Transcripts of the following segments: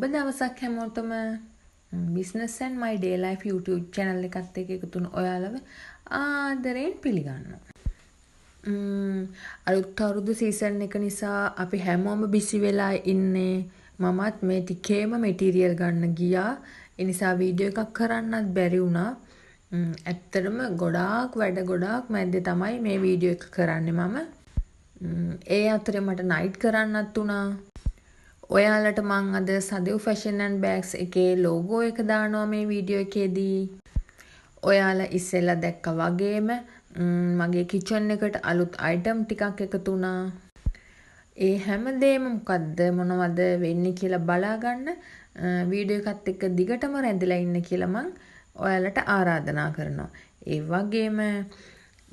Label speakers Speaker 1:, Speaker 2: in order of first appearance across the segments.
Speaker 1: සුබ දවසක් හැමෝටම Business and My Day Life YouTube channel එකත් එක්ක එකතු වුණ ඔයාලව ආදරයෙන් පිළිගන්නවා. අලුත් අවුරුදු සීසන් එක නිසා අපි හැමෝම බිසි වෙලා ඉන්නේ. මමත් මේ ටිකේම මැටීරියල් ගන්න ගියා. ඒ නිසා වීඩියෝ එකක් කරන්නත් බැරි වුණා. ඇත්තටම ගොඩාක් මැද්දේ තමයි මේ වීඩියෝ එක කරන්නේ මම. ඒ අතරේ මට නයිට් කරන්නත් උනා. ඔයාලට මං අද සදෙව් ෆැෂන් ඇන්ඩ් බෑග්ස් එකේ ලෝගෝ එක දානවා මේ වීඩියෝ එකේදී. ඔයාලා ඉස්සෙල්ලා දැක්කා වගේම මගේ කිචන් එකට අලුත් අයිටම් ටිකක් එකතු වුණා. ඒ හැමදේම මොනවද වෙන්නේ කියලා බලා ගන්න වීඩියෝ එකත් එක්ක දිගටම රැඳිලා ඉන්න කියලා මං ඔයාලට ආරාධනා කරනවා. ඒ වගේම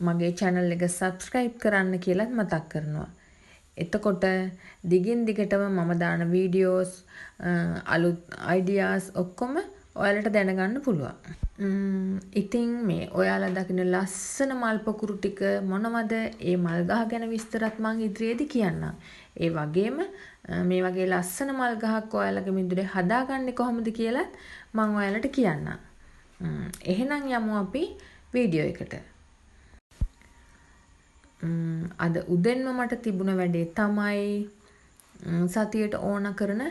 Speaker 1: මගේ channel එක subscribe කරන්න කියලාත් මතක් කරනවා. එතකොට දිගින් දිගටම මම දාන වීඩියෝස් අලුත් අයිඩියාස් ඔක්කොම ඔයාලට දැනගන්න පුළුවන්. ඉතින් මේ ඔයාලා දකින්න ලස්සන මල් පොකුරු ටික මොනවද? ඒ මල් ගහ ගැන විස්තරත් මම ඉදිරියේදී කියන්නම්. ඒ වගේම මේ වගේ ලස්සන මල් ගහක් ඔයාලගේ මිදුලේ හදාගන්නේ කොහොමද කියලාත් මම ඔයාලට කියන්නම්. එහෙනම් යමු අපි වීඩියෝ එකට. අද උදෙන්ම මට තිබුණ වැඩේ තමයි සතියට ඕන කරන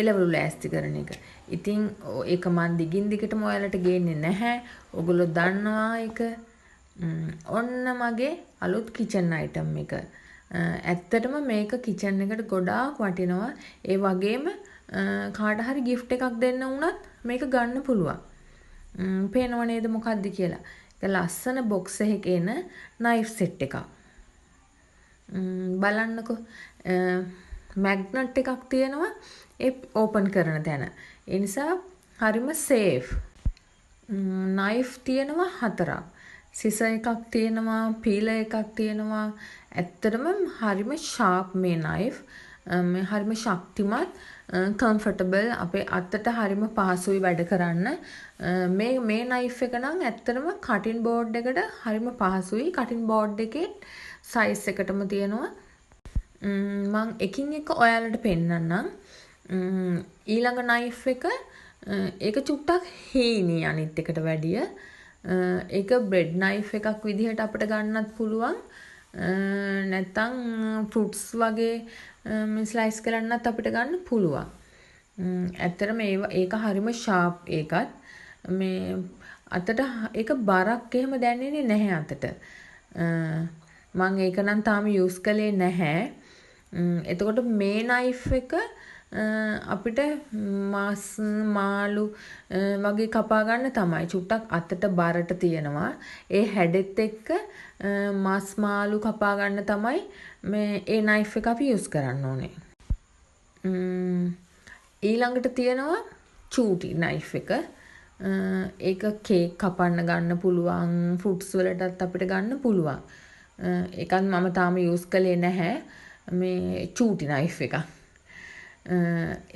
Speaker 1: එළවලු ලෑස්ති කරන එක. ඉතින් ඒක මන් දිගින් දිගටම ඔයාලට ගේන්නේ නැහැ. ඔයගොල්ලෝ දන්නවා ඒක. ඔන්න මගේ අලුත් කිචන් අයිටම් එක. ඇත්තටම මේක කිචන් එකට ගොඩාක් වටිනවා. ඒ වගේම කාට හරි gift එකක් දෙන්න වුණත් මේක ගන්න පුළුවන්. පේනව නේද මොකද්ද කියලා. ඒක ලස්සන box එකක එන knife set එකක්. බලන්නකො මැග්නට් එකක් තියෙනවා ඒ ඕපන් කරන තැන. ඒ නිසා හරිම සේෆ්. නයිෆ් තියෙනවා 4ක්. සිස එකක් තියෙනවා, පීලර් එකක් තියෙනවා. ඇත්තටම හරිම ෂාප් මේ නයිෆ්. මේ හරිම ශක්තිමත්, කම්ෆර්ටබල්, අපේ අතට හරිම පහසුයි වැඩ කරන්න. මේ නයිෆ් එක නම් ඇත්තටම කටින් බෝඩ් එකට හරිම පහසුයි. කටින් බෝඩ් එකේ සයිස් එකටම තියෙනවා. මං එකින් එක ඔයාලට පෙන්නන්නම්. ඊළඟ නයිෆ් එක ඒක චුට්ටක් හීනි අනිත් එකට වැඩිය. ඒක බ්‍රෙඩ් නයිෆ් එකක් විදිහට අපිට ගන්නත් පුළුවන්. නැත්තම් ෆෘට්ස් වගේ ස්ලයිස් කරන්නත් අපිට ගන්න පුළුවන්. ඇත්තටම ඒක හරිම ෂාප් ඒකත්. මේ අතට ඒක බරක් එහෙම දැනෙන්නේ නැහැ අතට. මම ඒක නම් තාම යූස් කළේ නැහැ. එතකොට මේ නයිෆ් එක අපිට මාස් මාළු වගේ කපා ගන්න තමයි. චුට්ටක් අතට බරට තියෙනවා. ඒ හැඩෙත් එක්ක මාස් මාළු කපා ගන්න තමයි මේ ඒ නයිෆ් එක අපි යූස් කරන්න ඕනේ. ඊළඟට තියෙනවා චූටි නයිෆ් එක. ඒක කේක් කපන්න ගන්න පුළුවන්. ෆෘට්ස් වලටත් අපිට ගන්න පුළුවන්. ඒකත් මම තාම යූස් කළේ නැහැ. මේ චූටි නයිෆ් එකක්.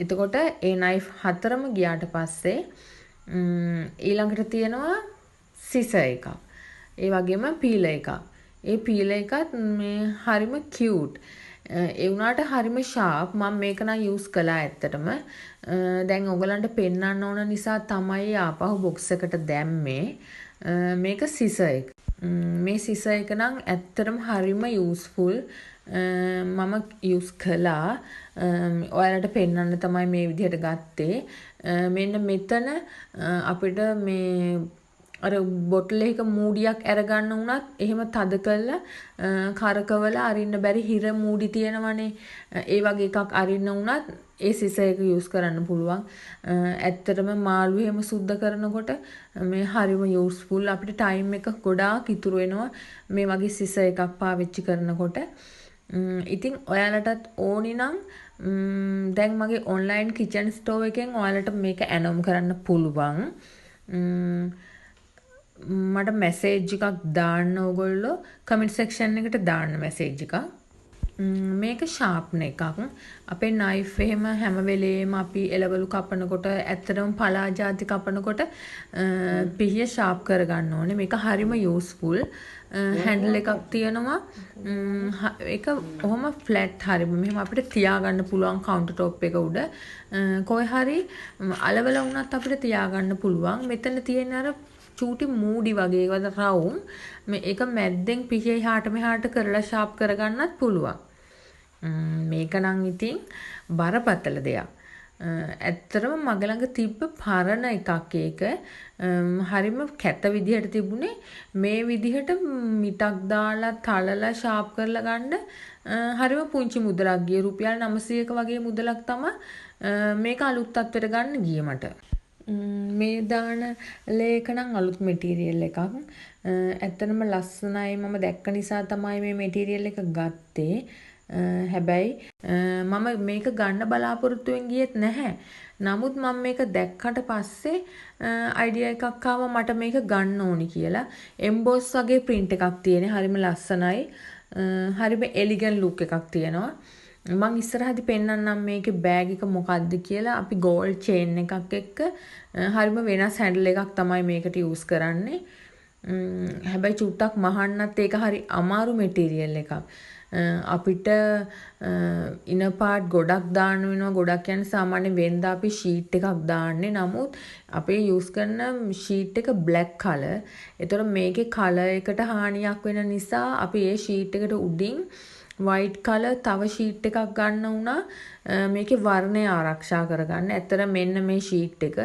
Speaker 1: එතකොට ඒ නයිෆ් 4ම ගියාට පස්සේ ඊළඟට තියෙනවා සිස එකක්. ඒ වගේම පීලර් එකක්. ඒ පීලර් එකත් මේ හරිම කියුට්. ඒ වුණාට හරිම ෂාප්. මම මේක නම් යූස් කළා ඇත්තටම. දැන් ඔයගලන්ට පෙන්වන්න ඕන නිසා තමයි ආපහු බොක්ස් එකට දැම්මේ. මේක සිස එක. මේ සිස එක නම් ඇත්තටම හරිම යූස්ෆුල්. මම යූස් කළා. ඔයාලට පෙන්වන්න තමයි මේ විදිහට ගත්තේ. මෙන්න මෙතන අපිට මේ අර බොටල් එකක මූඩියක් අරගන්න උනත් එහෙම තද කරලා කරකවලා අරින්න බැරි හිර මූඩි තියෙනවනේ. ඒ වගේ එකක් අරින්න උනත් ඒ සිස එක යූස් කරන්න පුළුවන්. ඇත්තටම මාළු එහෙම සුද්ධ කරනකොට මේ හරිම යූස්ෆුල්. අපිට ටයිම් එක ගොඩාක් ඉතුරු වෙනවා මේ වගේ සිස එකක් පාවිච්චි කරනකොට. ඉතින් ඔයාලටත් ඕනි නම් දැන් මගේ ඔන්ලයින් කිචන් ස්ටෝර් එකෙන් ඔයාලට මේක ඇනොම් කරන්න පුළුවන්. මට මැසේජ් එකක් දාන්න ඕගොල්ලෝ කමෙන්ට් සෙක්ෂන් එකට දාන්න මැසේජ් එකක්. මේක ෂාප්න එකක්. අපේ නයිෆ් එහෙම හැම වෙලේම අපි එළවලු කපනකොට ඇත්තටම පලා ජාති කපනකොට පිහිය ෂාප් කරගන්න ඕනේ. මේක හරිම යූස්ෆුල්. හැන්ඩල් එකක් තියෙනවා. ඒක ඔහොම ෆ්ලැට් හරිම මෙහෙම අපිට තියාගන්න පුළුවන් කවුන්ටර් টොප් එක උඩ. කොහේ හරි අලවල වුණත් අපිට තියාගන්න පුළුවන්. මෙතන තියෙන අර චූටි මූඩි වගේ වද රවුම් මේ එක මැද්දෙන් පිහේ එහාට මෙහාට කරලා ෂාප් කරගන්නත් පුළුවන්. මේක නම් ඉතින් බරපතල දෙයක්. ඇත්තටම මග ළඟ තිබ්බ පරණ එකක් ඒක. හරිම කැත විදිහට තිබුණේ මේ විදිහට මිටක් දාලා තලලා ෂාප් කරලා ගන්න හරිම පුංචි මුදලක් ගියේ රුපියල් 900ක වගේ මුදලක් තමයි මේක අලුත් තත්ත්වයට ගන්න ගියේ මට. මේ දාන ලේක නම් අලුත් මෙටීරියල් එකක්. ඇත්තටම ලස්සනයි මම දැක්ක නිසා තමයි මේ මෙටීරියල් එක ගත්තේ. හැබැයි මම මේක ගන්න බලාපොරොත්තුවෙන් ගියෙත් නැහැ. නමුත් මම මේක දැක්කට පස්සේ අයිඩියා එකක් ආවා මට මේක ගන්න ඕනි කියලා. එම්බොස් වගේ print එකක් තියෙන. හරිම ලස්සනයි. හරිම එලිගන්ට් ලුක් එකක් තියෙනවා. මං ඉස්සරහදී පෙන්නන්නම් මේකේ බෑග් එක මොකක්ද කියලා. අපි gold chain එකක් එක්ක හරිම වෙනස් හැන්ඩල් එකක් තමයි මේකට යූස් කරන්නේ. හැබැයි චුට්ටක් මහන්නත් ඒක හරි අමාරු මෙටීරියල් එකක්. අපිට ඉන පාට් ගොඩක් දාන්න වෙනවා. ගොඩක් කියන්නේ සාමාන්‍ය වෙන්දා අපි ෂීට් එකක් දාන්නේ. නමුත් අපි යූස් කරන ෂීට් එක black color. ඒතර මේකේ color එකට හානියක් වෙන නිසා අපි ඒ ෂීට් එකට උඩින් white color තව ෂීට් එකක් ගන්න වුණා. මේකේ වර්ණය ආරක්ෂා කරගන්න. ඇත්තට මෙන්න මේ ෂීට් එක.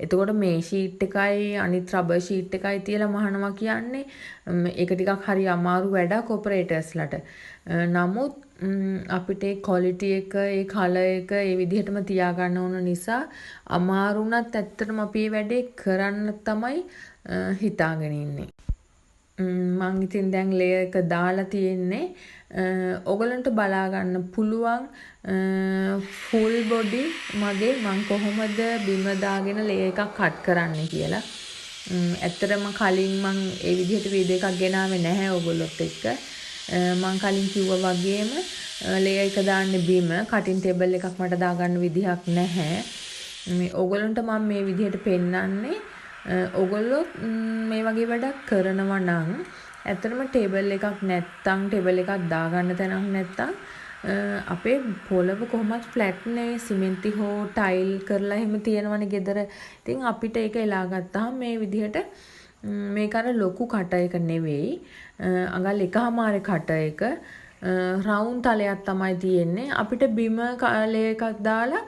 Speaker 1: එතකොට මේ ෂීට් එකයි අනිත් රබර් ෂීට් එකයි තියලා මහනවා කියන්නේ ඒක ටිකක් හරි අමාරු වැඩක් ඔපරේටර්ස්ලට. නමුත් අපිට ඒ ක්වොලිටි එක, ඒ කලර් එක ඒ විදිහටම තියාගන්න ඕන නිසා අමාරු වුණත් ඇත්තටම අපි මේ වැඩේ කරන්න තමයි හිතාගෙන ඉන්නේ. මං ඉතින් දැන් ලේයර් එක දාලා තියෙන්නේ. ඔයගලන්ට බලා ගන්න පුළුවන් ෆුල් බොඩි මගේ මං කොහොමද බිම දාගෙන ලේයර් එකක් කට් කරන්නේ කියලා. ඇත්තටම කලින් මං ඒ විදිහට වීඩියෝ එකක් ගෙනාවේ නැහැ ඔයගොල්ලොත් එක්ක. මං කලින් කිව්වා වගේම ලේයර් එක දාන්නේ බිම කටින් ටේබල් එකක් මට දාගන්න විදිහක් නැහැ. මේ ඔයගලන්ට මම මේ විදිහට පෙන්නන්නේ ඔයගොල්ලෝ මේ වගේ වැඩක් කරනවා නම් ඇත්තටම ටේබල් එකක් නැත්තම් ටේබල් එකක් දාගන්න තැනක් නැත්තම් අපේ පොළව කොහොමත් ෆ්ලැට් නේ සිමෙන්ති හෝ ටයිල් කරලා එහෙම තියෙනවනේ ගෙදර. ඉතින් අපිට ඒක එලා ගත්තාම මේ විදිහට මේක අර ලොකු කට එක නෙවෙයි. අඟල් එකමාරේ කට එක රවුන්ඩ් තලයක් තමයි තියෙන්නේ. අපිට බිම ලේ එකක් දාලා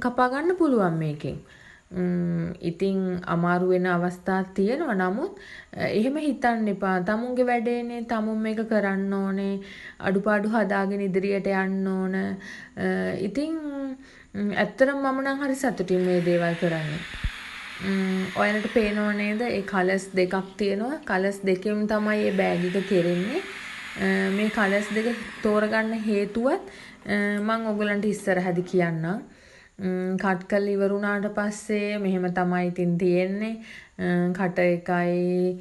Speaker 1: කපා ගන්න පුළුවන් මේකෙන්. ඉතින් අමාරු වෙන අවස්ථා තියෙනවා. නමුත් එහෙම හිතන්න එපා. තමුන්ගේ වැඩේනේ තමුන් මේක කරන්න ඕනේ. අඩුපාඩු හදාගෙන ඉදිරියට යන්න ඕන. ඉතින් ඇත්තටම මම නම් හරි සතුටින් මේ දේවල් කරන්නේ. ඔයාලට පේනව නේද? ඒ කලර්ස් දෙකක් තියෙනවා. කලර්ස් දෙකෙන් තමයි මේ බෑග් එක කෙරෙන්නේ. මේ කලර්ස් දෙක තෝරගන්න හේතුවත් මම ඔයගලන්ට ඉස්සරහදී කියන්නම්. කට් කරලා ඉවර වුණාට පස්සේ මෙහෙම තමයි ඉතින් තියෙන්නේ. කට එකයි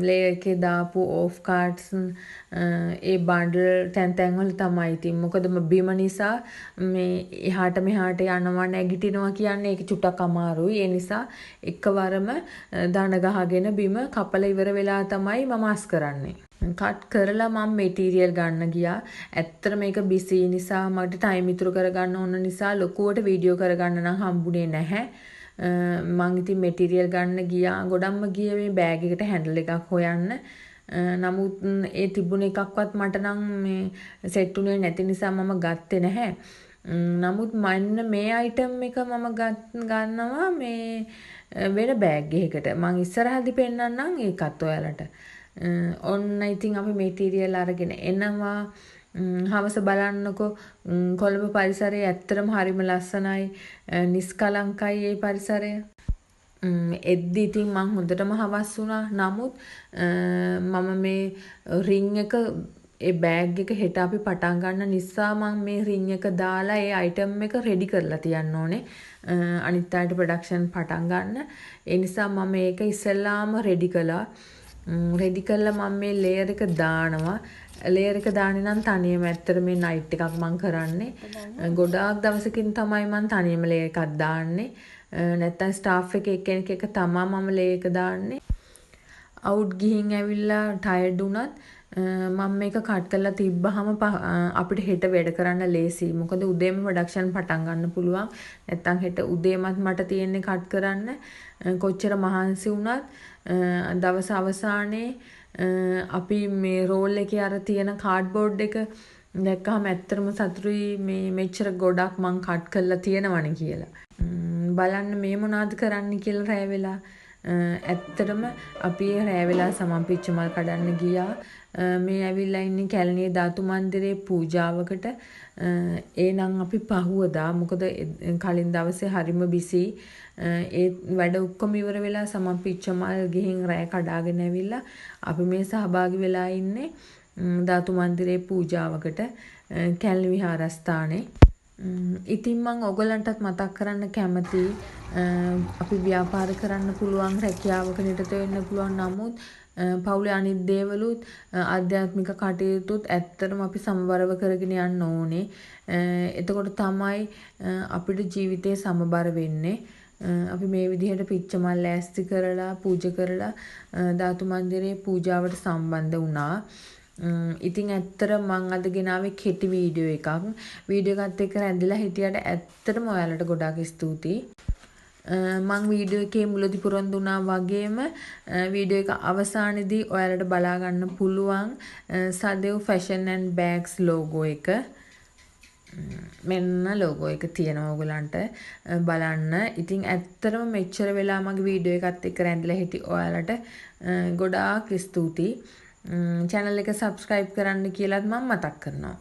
Speaker 1: ලේයර් එකේ දාපු ඕෆ් කාඩ්ස් ඒ බන්ඩල් තැන් වල තමයි ඉතින්. මොකද බිම නිසා මේ එහාට මෙහාට යනවා නැගිටිනවා කියන්නේ ඒක චුට්ටක් අමාරුයි. ඒ නිසා එකවරම දන ගහගෙන බිම කපලා ඉවර වෙලා තමයි මම අස් කරන්නේ. කට් කරලා මම මෙටීරියල් ගන්න ගියා. ඇත්තට මේක බිසි නිසා මට ටයිම් ඉතුරු කරගන්න ඕන නිසා ලොකුවට වීඩියෝ කරගන්න නම් හම්බුනේ නැහැ. මං ඉතින් මෙටීරියල් ගන්න ගියා. ගොඩක්ම ගියේ මේ බෑග් එකට හැන්ඩල් එකක් හොයන්න. නමුත් ඒ තිබුණ එකක්වත් මට නම් මේ සෙට් උනේ නැති නිසා මම ගත්තේ නැහැ. නමුත් මන්න මේ අයිටම් එක මම ගන්නවා මේ වෙන බෑග් එකකට. මං ඉස්සරහදී පෙන්නන්නම් ඒකත් ඔයාලට. ඔන්න ඉතින් අපි මෙටීරියල් අරගෙන එනවා. හවස බලන්නකෝ කොළඹ පරිසරය ඇත්තටම හරිම ලස්සනයි. නිස්කලංකයි ඒ පරිසරය. එද්දි ඉතින් මං හොඳටම හවස් වුණා. නමුත් මම මේ රින් එක ඒ බෑග් එක හෙට අපි පටන් ගන්න නිසා මම මේ රින් එක දාලා ඒ අයිටම් එක රෙඩි කරලා තියන්න ඕනේ. අනිත් අයට ප්‍රොඩක්ෂන් පටන් ගන්න. ඒ නිසා මම මේක ඉස්සෙල්ලාම රෙඩි කළා. රෙඩි කරලා මම මේ ලේයර් එක දානවා. ලේයර් එක දාන්නේ නම් තනියම ඇත්තට මේ නයිට් එකක් මම කරන්නේ. ගොඩාක් දවසකින් තමයි මම තනියම ලේයර් එකක් දාන්නේ. නැත්තම් ස්ටාෆ් එකේ එක්කෙනෙක් එක තමයි මම ලේයර් එක දාන්නේ. අවුට් ගිහින් ඇවිල්ලා ටයර්ඩ් වුණත් මම මේක කට් කරලා තිබ්බහම අපිට හෙට වැඩ කරන්න ලේසියි. මොකද උදේම ප්‍රොඩක්ෂන් පටන් ගන්න පුළුවන්. නැත්තම් හෙට උදේමත් මට තියෙන්නේ කට් කරන්න. කොච්චර මහන්සි වුණත් දවස් අවසානයේ අපි මේ රෝල් එකේ අර තියෙන කාඩ්බෝඩ් එක දැක්කම ඇත්තටම සතුටුයි මේ මෙච්චර ගොඩක් මං කට් කරලා තියෙනවනේ කියලා. බලන්න මේ මොනවද කරන්න කියලා රැ වෙලා ඇත්තටම අපි රැ වෙලා සමම්පිච්ච මල් කඩන්න ගියා. මේ ඇවිල්ලා ඉන්නේ කැලණියේ ධාතු මන්දිරේ පූජාවකට. ඒ නම් අපි පහුවදා මොකද කලින් දවසේ හරිම බිසි. ඒ වැඩ ඔක්කොම ඉවර වෙලා සමම්පිච්ච මල් ගිහින් රැ කඩාගෙන ඇවිල්ලා අපි මේ සහභාගී වෙලා ඉන්නේ ධාතු මන්දිරේ පූජාවකට කැලණි විහාරස්ථානේ. ඉතින් මම ඔයගලන්ටත් මතක් කරන්න කැමතියි අපි ව්‍යාපාර කරන්න පුළුවන් රැකියාවක නිරත වෙන්න පුළුවන් නමුත් පවුලේ අනිත් දේවලුත් ආධ්‍යාත්මික කටයුතුත් ඇත්තටම අපි සමබරව කරගෙන යන්න ඕනේ. එතකොට තමයි අපිට ජීවිතේ සමබර වෙන්නේ. අපි මේ විදිහට පිච්චමල් ලෑස්ති කරලා පූජා කරලා ධාතු මන්දිරේ පූජාවට සම්බන්ධ වුණා. ඉතින් ඇත්තට මම අද ගෙනාවේ කෙටි වීඩියෝ එකක්. වීඩියෝ එකත් එක්ක රැඳිලා හිටියට ඇත්තටම ඔයාලට ගොඩාක් ස්තුතියි. මම වීඩියෝ එකේ මුලදී පුරන් දුනා වගේම වීඩියෝ එක අවසානයේදී ඔයාලට බලා ගන්න පුළුවන් සදෙව් ෆැෂන් ඇන්ඩ් බෑග්ස් ලෝගෝ එක. මෙන්න ලෝගෝ එක තියෙනවා ඔයගලන්ට බලන්න. ඉතින් ඇත්තටම මෙච්චර වෙලා මගේ වීඩියෝ එකත් එක්ක රැඳිලා හිටි ඔයාලට ගොඩාක් ස්තුතියි. channel එක subscribe කරන්න කියලාත් මම මතක් කරනවා.